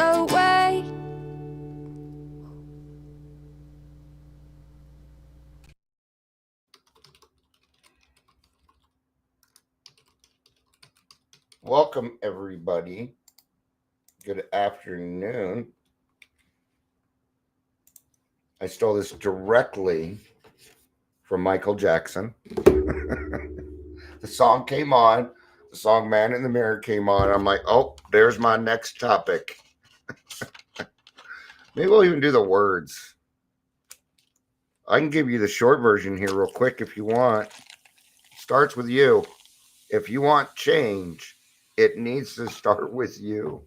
away. Welcome, everybody. Good afternoon. I stole this directly from Michael Jackson. The song came on. The song Man in the Mirror came on. I'm like, oh, there's my next topic. Maybe we'll even do the words. I can give you the short version here, real quick, if you want. Starts with you. If you want change, it needs to start with you.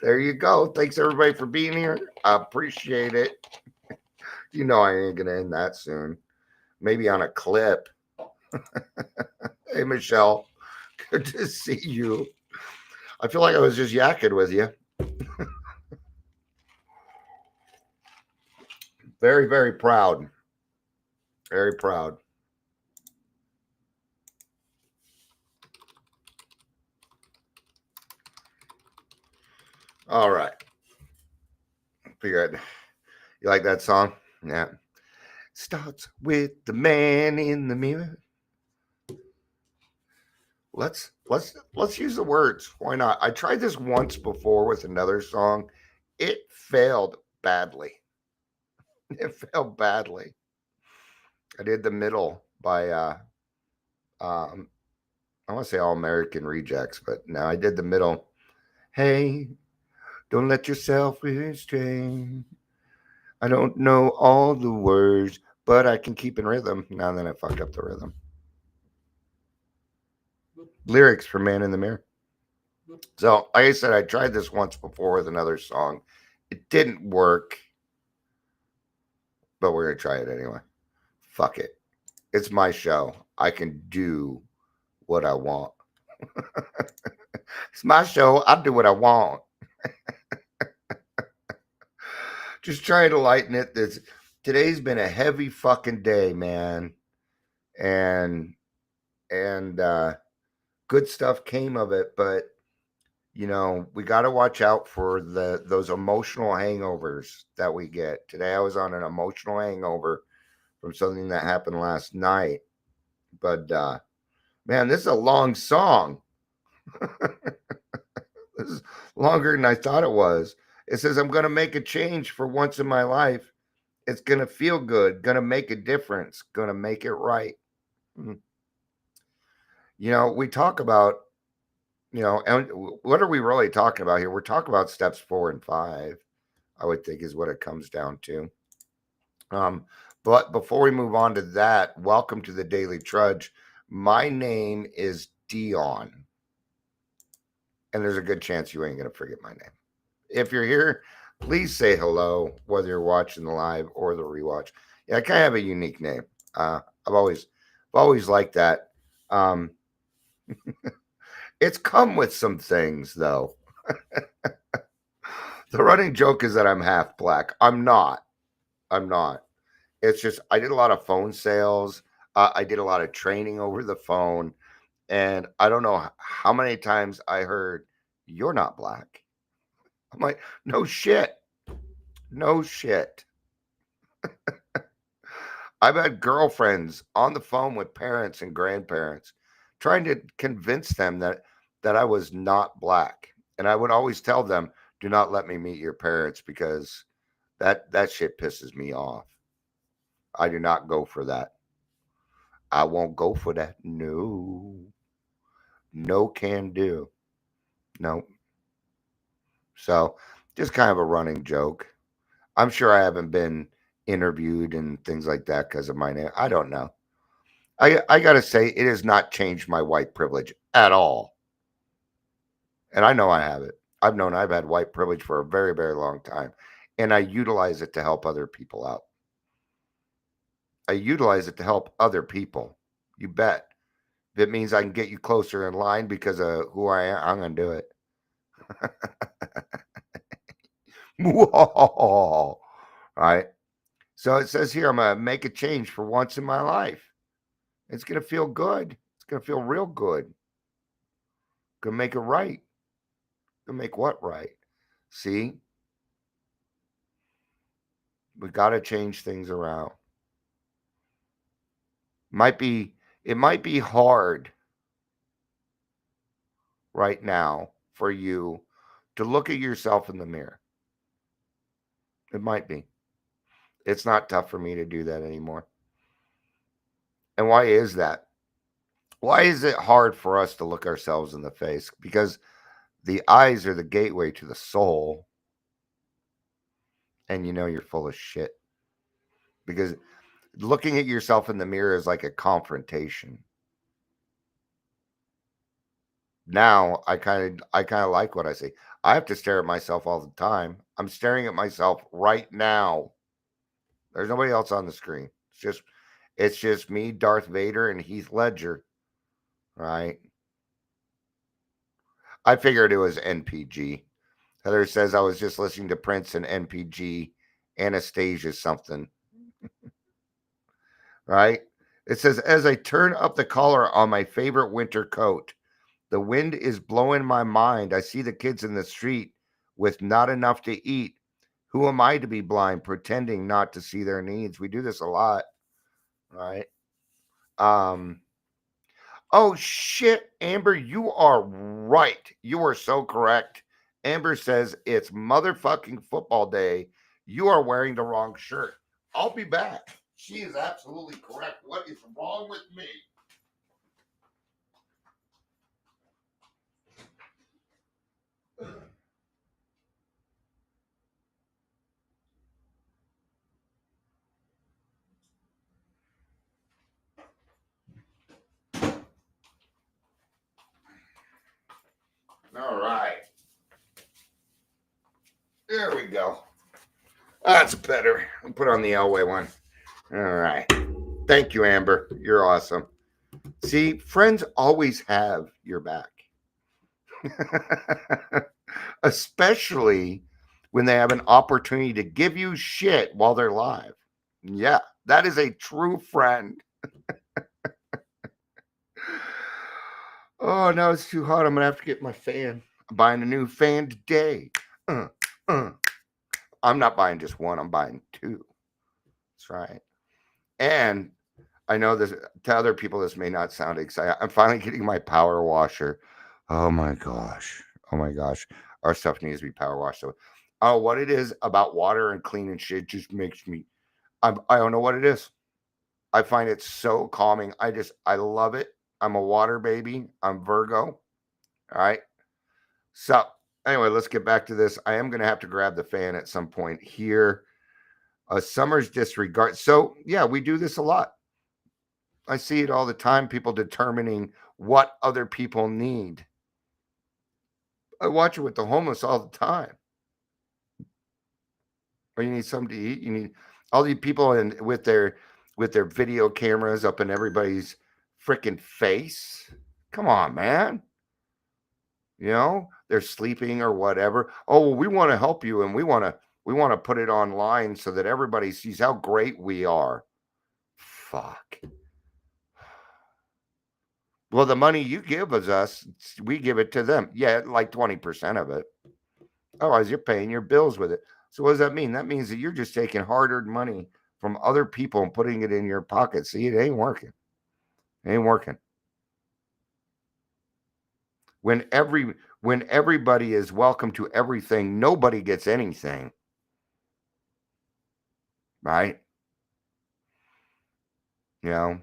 There you go. Thanks, everybody, for being here. I appreciate it. You know I ain't going to end that soon. Maybe on a clip. Hey, Michelle. Good to see you. I feel like I was just yakking with you. Very, very proud. Very proud. All right. Figured. You like that song? Yeah. Starts with the man in the mirror. Let's use the words. Why not? I tried this once before with another song. It failed badly. It failed badly. I did the middle by I want to say All American Rejects, but no, I did the middle. Hey, don't let yourself restrain. I don't know all the words, but I can keep in rhythm. Now then I fucked up the rhythm. Lyrics for Man in the Mirror. So, like I said, I tried this once before with another song. It didn't work, but we're going to try it anyway. Fuck it. It's my show. I can do what I want. It's my show. I do what I want. Just trying to lighten it. Today's been a heavy fucking day, man. And good stuff came of it, but you know, we got to watch out for those emotional hangovers that we get. Today I was on an emotional hangover from something that happened last night. But man, this is a long song. This is longer than I thought it was. It says I'm going to make a change for once in my life. It's going to feel good, going to make a difference, going to make it right. You know, we talk about, you know, and what are we really talking about here? We're talking about steps 4 and 5, I would think is what it comes down to. But before we move on to that, welcome to the Daily Trudge. My name is Dion, and there's a good chance you ain't going to forget my name. If you're here, please say hello, whether you're watching the live or the rewatch. Yeah, I kind of have a unique name. I've always liked that. It's come with some things, though. The running joke is that I'm half black. I'm not. It's just I did a lot of phone sales. I did a lot of training over the phone, and I don't know how many times I heard, "You're not black." I'm like, no shit. No shit. I've had girlfriends on the phone with parents and grandparents trying to convince them that I was not black. And I would always tell them, do not let me meet your parents because that shit pisses me off. I do not go for that. I won't go for that. No. No can do. No. So just kind of a running joke. I'm sure I haven't been interviewed and things like that because of my name. I don't know. I gotta say, it has not changed my white privilege at all. And I know I have it. I've had white privilege for a very, very long time. And I utilize it to help other people out. I utilize it to help other people. You bet. If it means I can get you closer in line because of who I am, I'm going to do it. Whoa. Right. So it says here, I'm going to make a change for once in my life. It's going to feel good. It's going to feel real good. Going to make it right. Going to make what right? See, we got to change things around. Might be it might be hard right now for you to look at yourself in the mirror. It might be. It's not tough for me to do that anymore. And why is that? Why is it hard for us to look ourselves in the face? Because the eyes are the gateway to the soul, and you know you're full of shit. Because looking at yourself in the mirror is like a confrontation. Now I kind of like what I see. I have to stare at myself all the time. I'm staring at myself right now. There's nobody else on the screen. It's just me, Darth Vader, and Heath Ledger, right? I figured it was NPG. Heather says I was just listening to Prince and NPG, Anastasia something, right? It says, as I turn up the collar on my favorite winter coat, the wind is blowing my mind. I see the kids in the street with not enough to eat. Who am I to be blind, pretending not to see their needs? We do this a lot, right? Um, oh shit, Amber, you are right. You are so correct. Amber says it's motherfucking football day. You are wearing the wrong shirt. I'll be back. She is absolutely correct. What is wrong with me? All right. There we go. That's better. I'll put on the Elway one. All right. Thank you, Amber. You're awesome. See, friends always have your back, especially when they have an opportunity to give you shit while they're live. Yeah, that is a true friend. Oh, no, it's too hot. I'm going to have to get my fan. I'm buying a new fan today. Uh, uh. I'm not buying just one, I'm buying two. That's right. And I know this to other people, this may not sound exciting. I'm finally getting my power washer. Oh my gosh. Oh my gosh. Our stuff needs to be power washed. So, oh, what it is about water and cleaning shit just makes me, I don't know what it is. I find it so calming. I love it. I'm a water baby. I'm Virgo. All right. So, anyway, let's get back to this. I am going to have to grab the fan at some point here. Summer's disregard. So, yeah, we do this a lot. I see it all the time. People determining what other people need. I watch it with the homeless all the time. Or you need something to eat. You need all these people with their video cameras up in everybody's freaking face. Come on, man. They're sleeping or whatever. Oh, well, we want to help you, and we want to put it online so that everybody sees how great we are. Fuck. Well, the money you give us, we give it to them. Yeah, like 20% of it. Otherwise, you're paying your bills with it. So what does that mean? That means that you're just taking hard-earned money from other people and putting it in your pocket. See, it ain't working. It ain't working. When everybody is welcome to everything, nobody gets anything. Right? You know,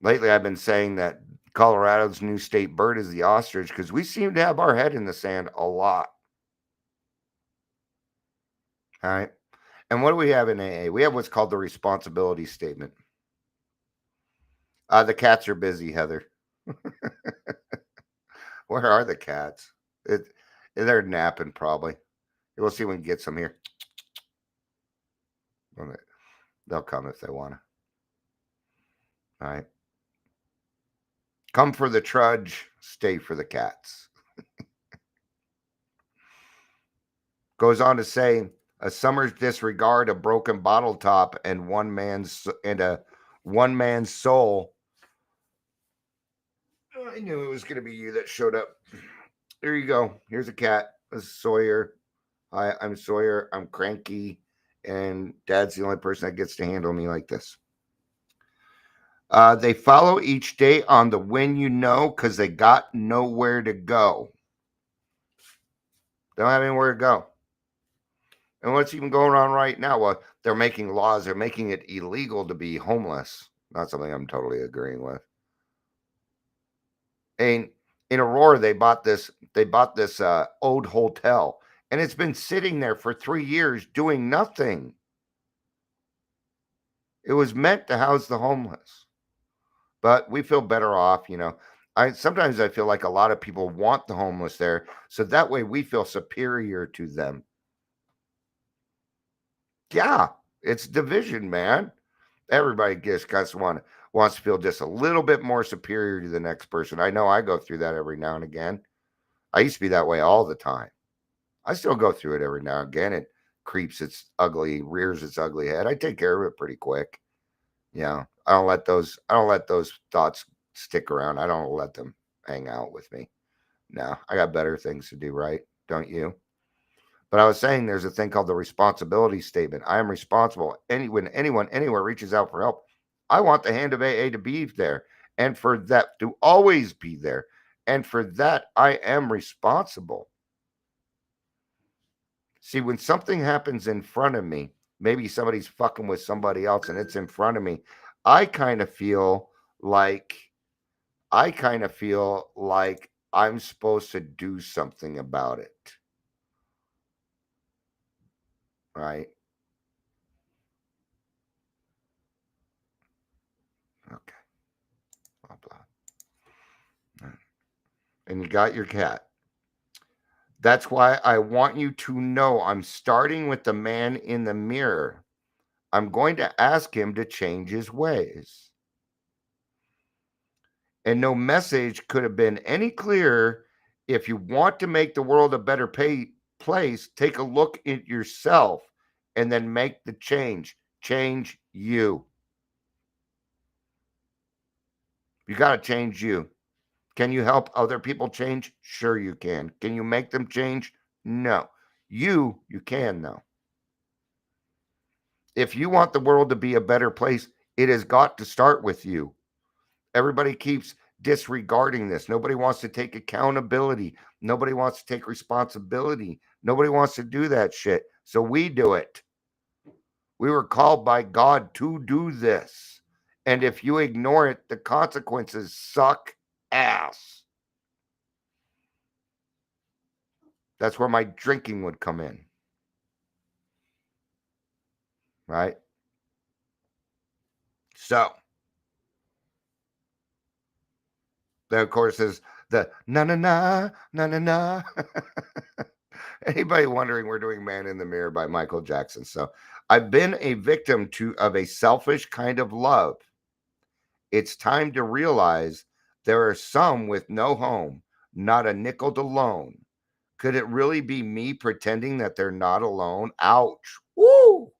lately I've been saying that Colorado's new state bird is the ostrich because we seem to have our head in the sand a lot. All right. And what do we have in AA? We have what's called the responsibility statement. The cats are busy, Heather. Where are the cats? They're napping probably. We'll see when we get some here. They'll come if they want to. All right. Come for the trudge, stay for the cats. Goes on to say, a summer's disregard, a broken bottle top, and a one man's soul. I knew it was going to be you that showed up. There you go. Here's a cat, a Sawyer. Hi, I'm Sawyer. I'm cranky, and Dad's the only person that gets to handle me like this. They follow each day on the when you know because they got nowhere to go. They don't have anywhere to go. And what's even going on right now? Well, they're making laws. They're making it illegal to be homeless. Not something I'm totally agreeing with. And in Aurora, they bought this. They bought this old hotel, and it's been sitting there for 3 years doing nothing. It was meant to house the homeless, but we feel better off. I sometimes I feel like a lot of people want the homeless there, so that way we feel superior to them. Yeah, it's division, man. Everybody just wants to feel just a little bit more superior to the next person. I know I go through that every now and again. I used to be that way all the time. I still go through it every now and again. It rears its ugly head. I take care of it pretty quick. I don't let those thoughts stick around. I don't let them hang out with me. No, I got better things to do, right? Don't you? But I was saying there's a thing called the responsibility statement. I am responsible. When anyone anywhere reaches out for help, I want the hand of AA to be there and for that to always be there. And for that, I am responsible. See, when something happens in front of me, maybe somebody's fucking with somebody else and it's in front of me, I kind of feel like I kind of feel like I'm supposed to do something about it. Right? Okay. Blah blah. And you got your cat. That's why I want you to know I'm starting with the man in the mirror. I'm going to ask him to change his ways. And no message could have been any clearer. If you want to make the world a better place, take a look at yourself and then make the change. Change you. You got to change you. Can you help other people change? Sure, you can. Can you make them change? No. You can, though. If you want the world to be a better place, it has got to start with you. Everybody keeps disregarding this. Nobody wants to take accountability. Nobody wants to take responsibility. Nobody wants to do that shit. So we do it. We were called by God to do this. And if you ignore it, the consequences suck ass. That's where my drinking would come in. Right? So, then of course is the na na na na na na. Anybody wondering, we're doing Man in the Mirror by Michael Jackson. So I've been a victim of a selfish kind of love. It's time to realize there are some with no home, not a nickel to loan. Could it really be me pretending that they're not alone? Ouch. Woo!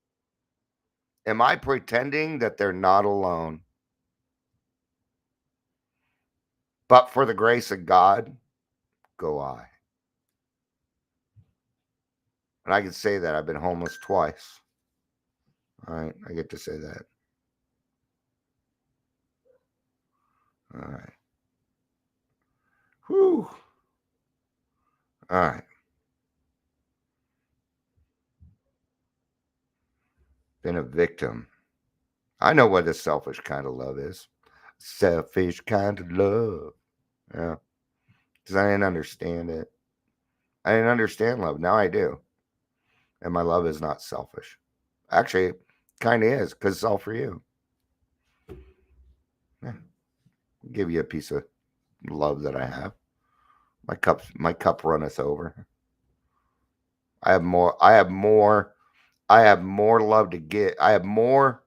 Am I pretending that they're not alone? But for the grace of God, go I. And I can say that I've been homeless twice. All right, I get to say that. All right. Whew. All right. Been a victim. I know what a selfish kind of love is. Selfish kind of love. Yeah. Because I didn't understand it. I didn't understand love. Now I do. And my love is not selfish. Actually, it kind of is because it's all for you. Yeah. I'll give you a piece of love that I have. My cup runneth over. I have more love to give. I have more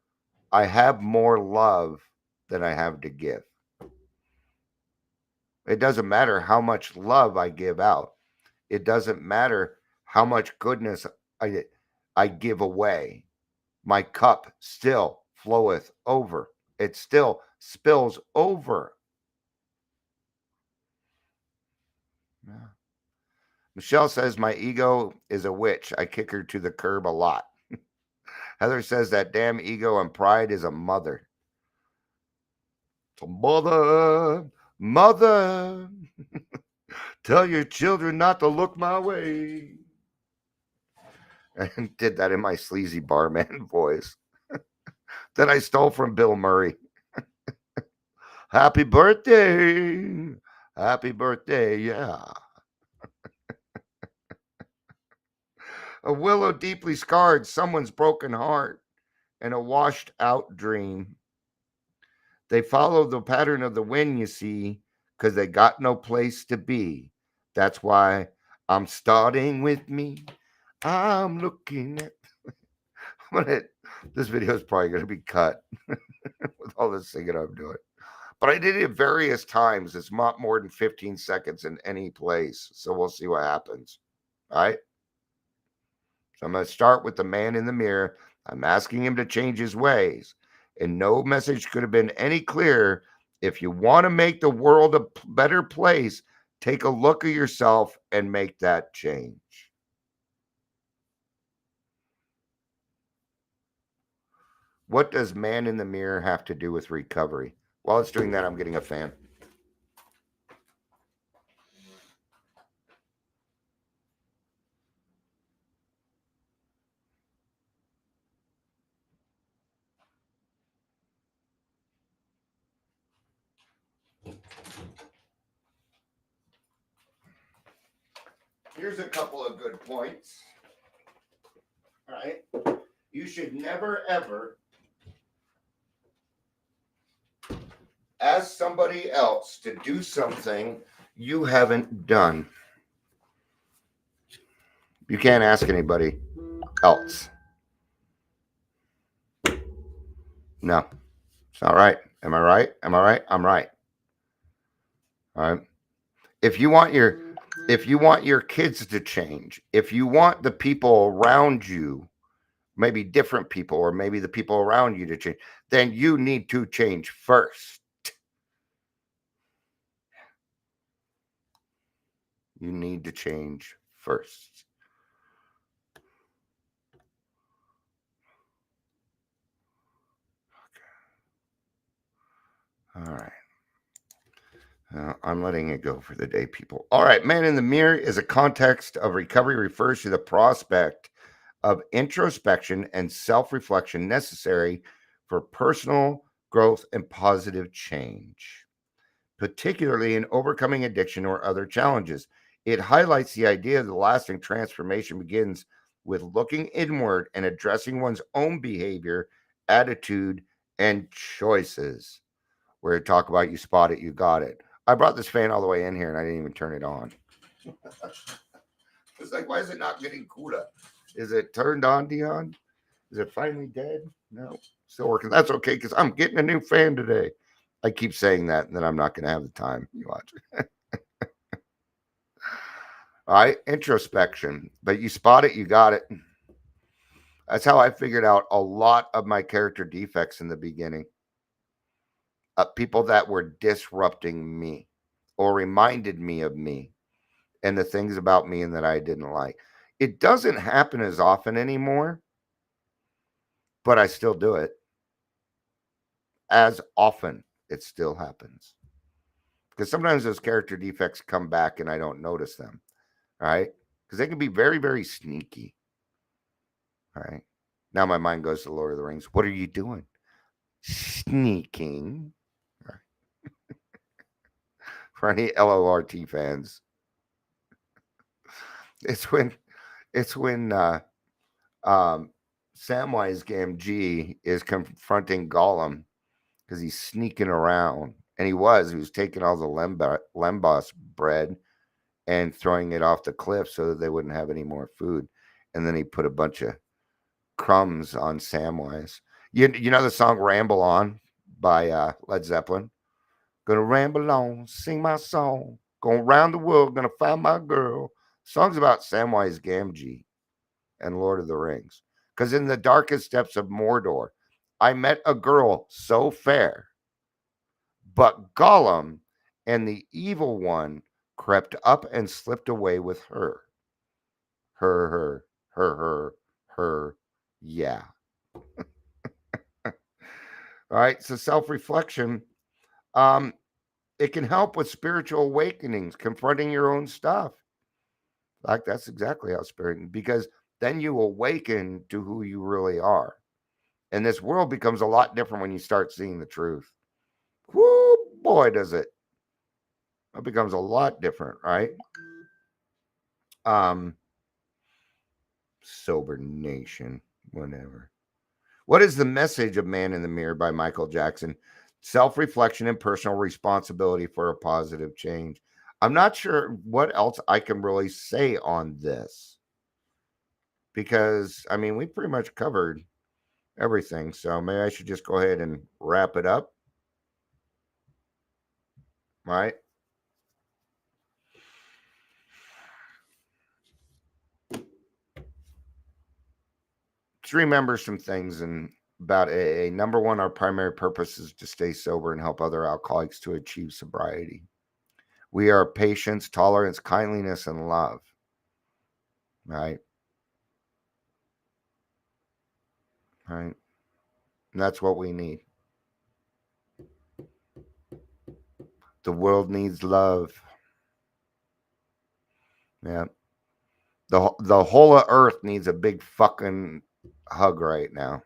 love than I have to give. It doesn't matter how much love I give out. It doesn't matter how much goodness I give away. My cup still floweth over. It still spills over. Yeah. Michelle says, my ego is a witch. I kick her to the curb a lot. Heather says, that damn ego and pride is a mother. So mother, mother, tell your children not to look my way. And did that in my sleazy barman voice that I stole from Bill Murray. Happy birthday. Happy birthday. Yeah. A willow deeply scarred someone's broken heart and a washed out dream. They follow the pattern of the wind, you see, because they got no place to be. That's why I'm starting with me. I'm looking at. This video is probably going to be cut with all this singing I'm doing. But I did it various times. It's not more than 15 seconds in any place. So we'll see what happens. All right. So I'm going to start with the man in the mirror. I'm asking him to change his ways. And no message could have been any clearer. If you want to make the world a better place, take a look at yourself and make that change. What does man in the mirror have to do with recovery? While it's doing that, I'm getting a fan. Here's a couple of good points. All right. You should never, ever ask somebody else to do something you haven't done. You can't ask anybody else. No. It's not right. Am I right? Am I right? I'm right. All right. If you want your kids to change, if you want the people around you, maybe different people or maybe the people around you to change, then you need to change first. You need to change first. Okay. All right. I'm letting it go for the day, people. All right. Man in the mirror is a context of recovery, refers to the prospect of introspection and self reflection necessary for personal growth and positive change, particularly in overcoming addiction or other challenges. It highlights the idea that lasting transformation begins with looking inward and addressing one's own behavior, attitude, and choices. Where it talk about you spot it, you got it. I brought this fan all the way in here and I didn't even turn it on. It's like, why is it not getting cooler? Is it turned on, Dion? Is it finally dead? No, still working. That's okay because I'm getting a new fan today. I keep saying that and then I'm not going to have the time. You watch. All right, introspection. But you spot it, you got it. That's how I figured out a lot of my character defects in the beginning. People that were disrupting me or reminded me of me and the things about me and that I didn't like. It doesn't happen as often anymore, but I still do it. As often, it still happens. Because sometimes those character defects come back and I don't notice them. All right. Because they can be very, very sneaky. All right. Now my mind goes to Lord of the Rings. What are you doing? Sneaking. All right. For any LORT fans, it's when Samwise Gamgee is confronting Gollum because he's sneaking around, and he was taking all the lembas bread and throwing it off the cliff so that they wouldn't have any more food, and then he put a bunch of crumbs on Samwise. You know the song "Ramble On" by Led Zeppelin. Gonna ramble on, sing my song, going round the world, gonna find my girl. Songs about Samwise Gamgee and Lord of the Rings. Because in the darkest depths of Mordor, I met a girl so fair, but Gollum and the evil one crept up and slipped away with her. her. Yeah. All right. So self-reflection, um, it can help with spiritual awakenings, confronting your own stuff. Like that's exactly how spirit, because then you awaken to who you really are. And this world becomes a lot different when you start seeing the truth. Whoo, boy, does it. It becomes a lot different, right? Um, Sober Nation, whatever. What is the message of Man in the Mirror by Michael Jackson? Self reflection and personal responsibility for a positive change. I'm not sure what else I can really say on this because, I mean, we pretty much covered everything. So maybe I should just go ahead and wrap it up, right? Just remember some things and about AA. Number one, our primary purpose is to stay sober and help other alcoholics to achieve sobriety. We are patience, tolerance, kindliness, and love, right? Right. And that's what we need. The world needs love. Yeah. The whole of Earth needs a big fucking hug right now.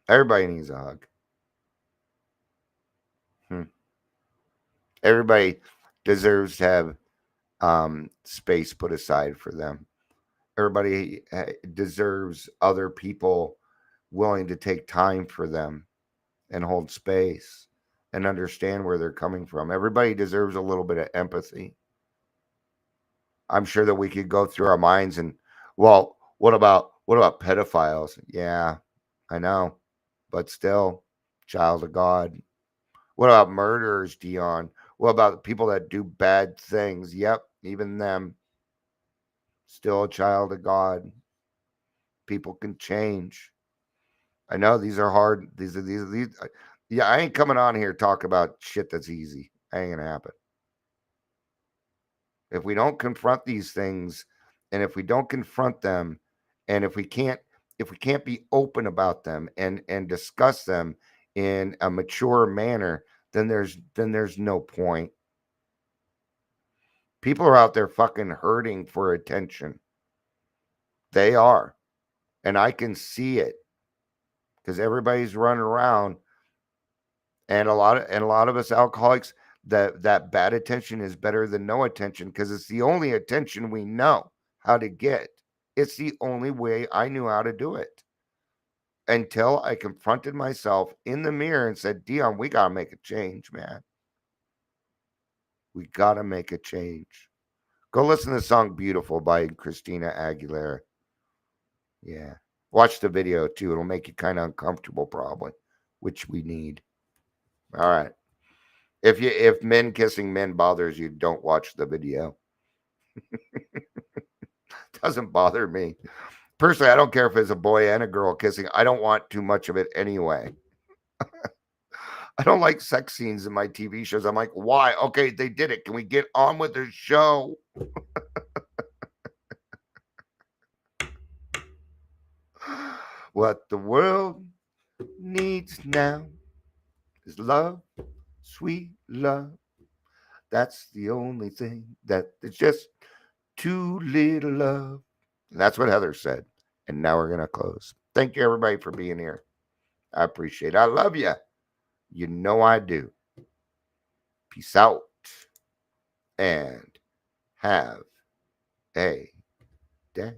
Everybody needs a hug. Everybody deserves to have space put aside for them. Everybody deserves other people willing to take time for them and hold space and understand where they're coming from. Everybody deserves a little bit of empathy. I'm sure that we could go through our minds and, well, what about pedophiles? Yeah, I know, but still, child of God. What about murderers, Dion? What about people that do bad things? Yep, even them, still a child of God. People can change. I know these are hard. These. Yeah, I ain't coming on here talking about shit that's easy. Ain't gonna happen. If we don't confront these things, and if we don't confront them, and if we can't be open about them and discuss them in a mature manner, then there's no point. People are out there fucking hurting for attention. They are, and I can see it because everybody's running around, and a lot of us alcoholics, that bad attention is better than no attention because it's the only attention we know how to get. It's the only way I knew how to do it until I confronted myself in the mirror and said, Dion, we got to make a change, man. We got to make a change. Go listen to the song Beautiful by Christina Aguilera. Yeah. Watch the video too. It'll make you kind of uncomfortable, probably, which we need. All right. If men kissing men bothers you, don't watch the video. Doesn't bother me. Personally, I don't care if it's a boy and a girl kissing. I don't want too much of it anyway. I don't like sex scenes in my TV shows. I'm like, why? Okay, they did it. Can we get on with the show? What the world needs now is love, sweet love. That's the only thing that it's just too little love. And that's what Heather said. And now we're going to close. Thank you, everybody, for being here. I appreciate it. I love you. You know I do. Peace out and have a day.